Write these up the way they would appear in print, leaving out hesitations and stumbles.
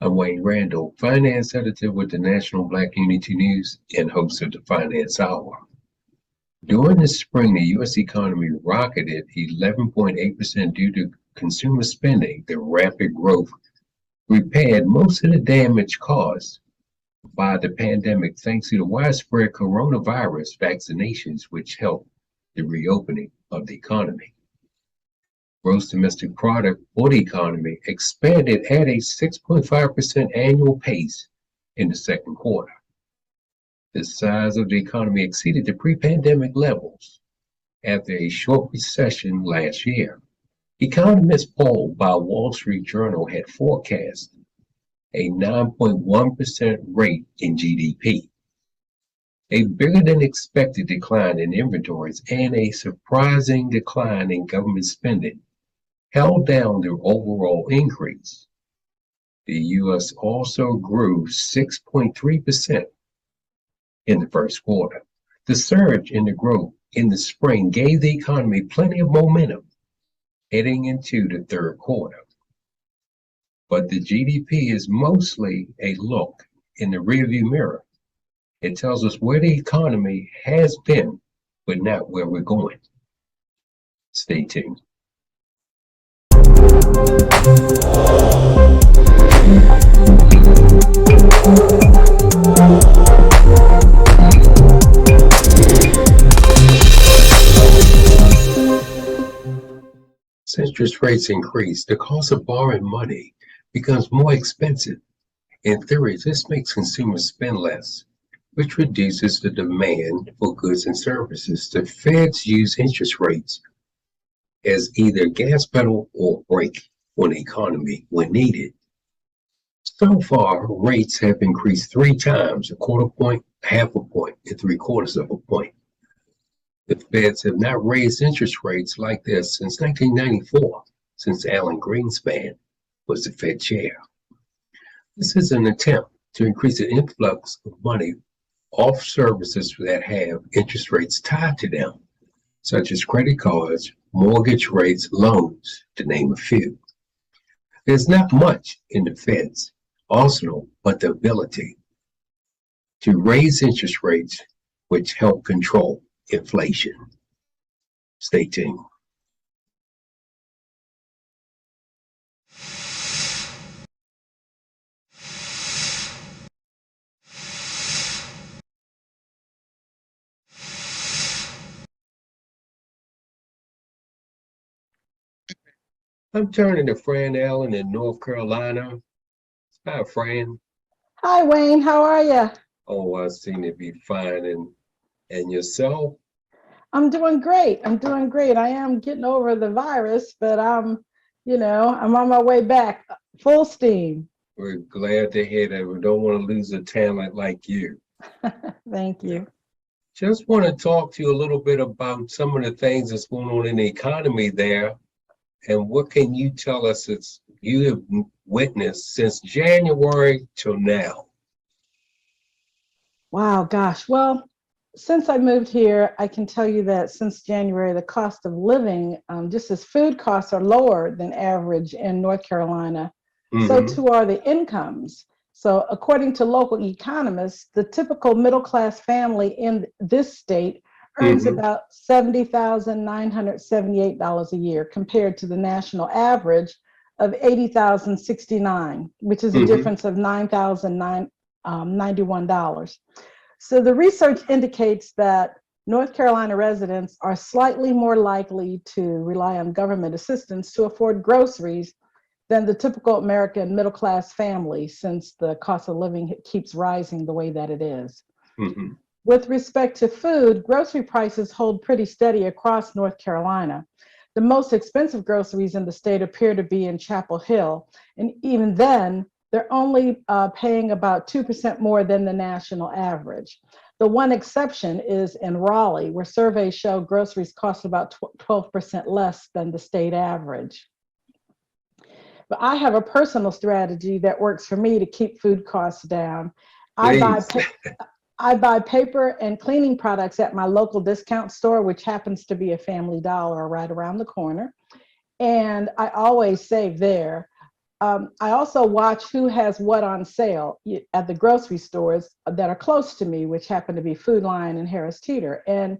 I'm Wayne Randall, finance editor with the National Black Unity News and host of the Finance Hour. During the spring, the U.S. economy rocketed 11.8% due to consumer spending. The rapid growth repaired most of the damage caused by the pandemic thanks to the widespread coronavirus vaccinations, which helped the reopening of the economy. Gross domestic product for the economy expanded at a 6.5% annual pace in the second quarter. The size of the economy exceeded the pre-pandemic levels after a short recession last year. Economists polled by Wall Street Journal had forecast a 9.1% rate in GDP, a bigger than expected decline in inventories, and a surprising decline in government spending held down the overall increase. The U.S. also grew 6.3% in the first quarter. The surge in the growth in the spring gave the economy plenty of momentum heading into the third quarter. But the GDP is mostly a look in the rearview mirror. It tells us where the economy has been, but not where we're going. Stay tuned. As interest rates increase, the cost of borrowing money becomes more expensive. In theory, this makes consumers spend less, which reduces the demand for goods and services. The Feds use interest rates as either gas pedal or brake on the economy when needed. So far, rates have increased 3 times, a quarter point, half a point, and 3/4 of a point. The Feds have not raised interest rates like this since 1994, since Alan Greenspan was the Fed chair. This is an attempt to increase the influx of money off services that have interest rates tied to them, such as credit cards, mortgage rates, loans, to name a few. There's not much in the Fed's arsenal but the ability to raise interest rates, which help control inflation. Stay tuned. I'm turning to Fran Allen in North Carolina. Hi, Fran. Hi, Wayne. How are you? Oh, I seem to be fine. And yourself? I'm doing great. I'm doing great. I am getting over the virus, but I'm on my way back, full steam. We're glad to hear that. We don't want to lose a talent like you. Thank you. Just want to talk to you a little bit about some of the things that's going on in the economy there. And what can you tell us that you have witnessed since January till now? Wow, gosh. Well, since I moved here, I can tell you that since January, the cost of living, just as food costs are lower than average in North Carolina, so too are the incomes. So according to local economists, the typical middle-class family in this state earns about $70,978 a year compared to the national average of $80,069, which is a difference of $9,091. So the research indicates that North Carolina residents are slightly more likely to rely on government assistance to afford groceries than the typical American middle-class family, since the cost of living keeps rising the way that it is. With respect to food, grocery prices hold pretty steady across North Carolina. The most expensive groceries in the state appear to be in Chapel Hill, and even then, they're only paying about 2% more than the national average. The one exception is in Raleigh, where surveys show groceries cost about 12% less than the state average. But I have a personal strategy that works for me to keep food costs down. I buy paper and cleaning products at my local discount store, which happens to be a Family Dollar right around the corner. And I always save there. I also watch who has what on sale at the grocery stores that are close to me, which happen to be Food Lion and Harris Teeter. And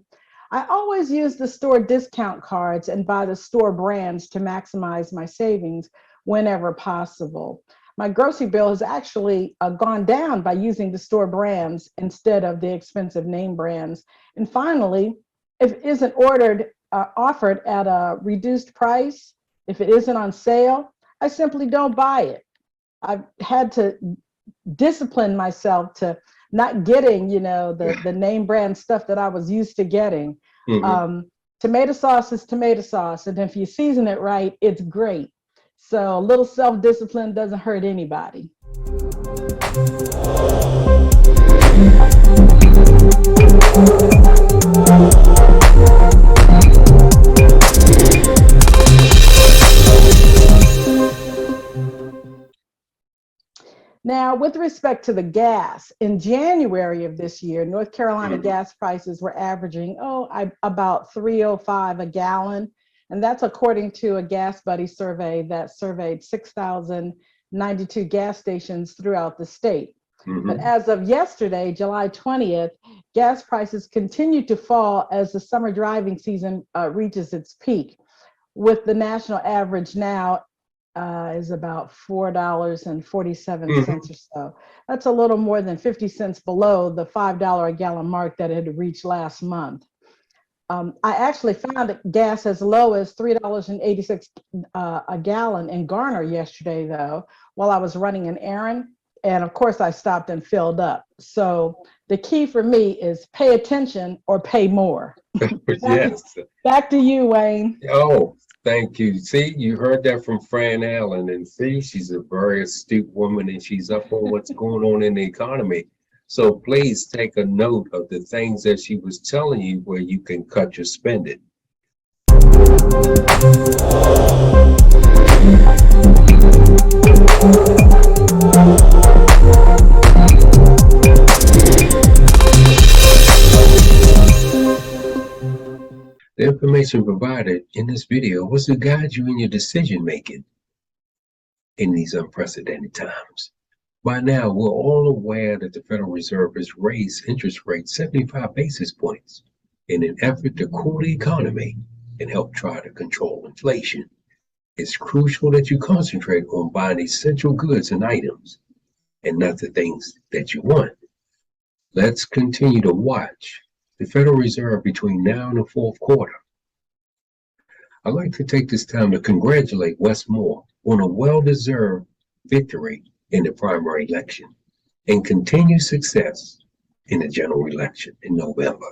I always use the store discount cards and buy the store brands to maximize my savings whenever possible. My grocery bill has actually gone down by using the store brands instead of the expensive name brands. And finally, if it isn't offered at a reduced price, if it isn't on sale, I simply don't buy it. I've had to discipline myself to not getting, the name brand stuff that I was used to getting. Mhm. Tomato sauce is tomato sauce, and if you season it right, it's great. So a little self-discipline doesn't hurt anybody. Now, with respect to the gas, in January of this year, North Carolina gas prices were averaging, about $3.05 a gallon. And that's according to a Gas Buddy survey that surveyed 6,092 gas stations throughout the state. But as of yesterday, July 20th, gas prices continue to fall as the summer driving season reaches its peak, with the national average now is about $4.47 or so. That's a little more than 50 cents below the $5 a gallon mark that it had reached last month. I actually found gas as low as $3.86 a gallon in Garner yesterday, though, while I was running an errand. And of course, I stopped and filled up. So the key for me is pay attention or pay more. Yes. Back to you, Wayne. Oh, thank you. See, you heard that from Fran Allen, and see, she's a very astute woman and she's up on what's going on in the economy. So please take a note of the things that she was telling you where you can cut your spending. The information provided in this video was to guide you in your decision making in these unprecedented times. By now, we're all aware that the Federal Reserve has raised interest rates 75 basis points in an effort to cool the economy and help try to control inflation. It's crucial that you concentrate on buying essential goods and items and not the things that you want. Let's continue to watch the Federal Reserve between now and the fourth quarter. I'd like to take this time to congratulate Wes Moore on a well-deserved victory in the primary election and continued success in the general election in November.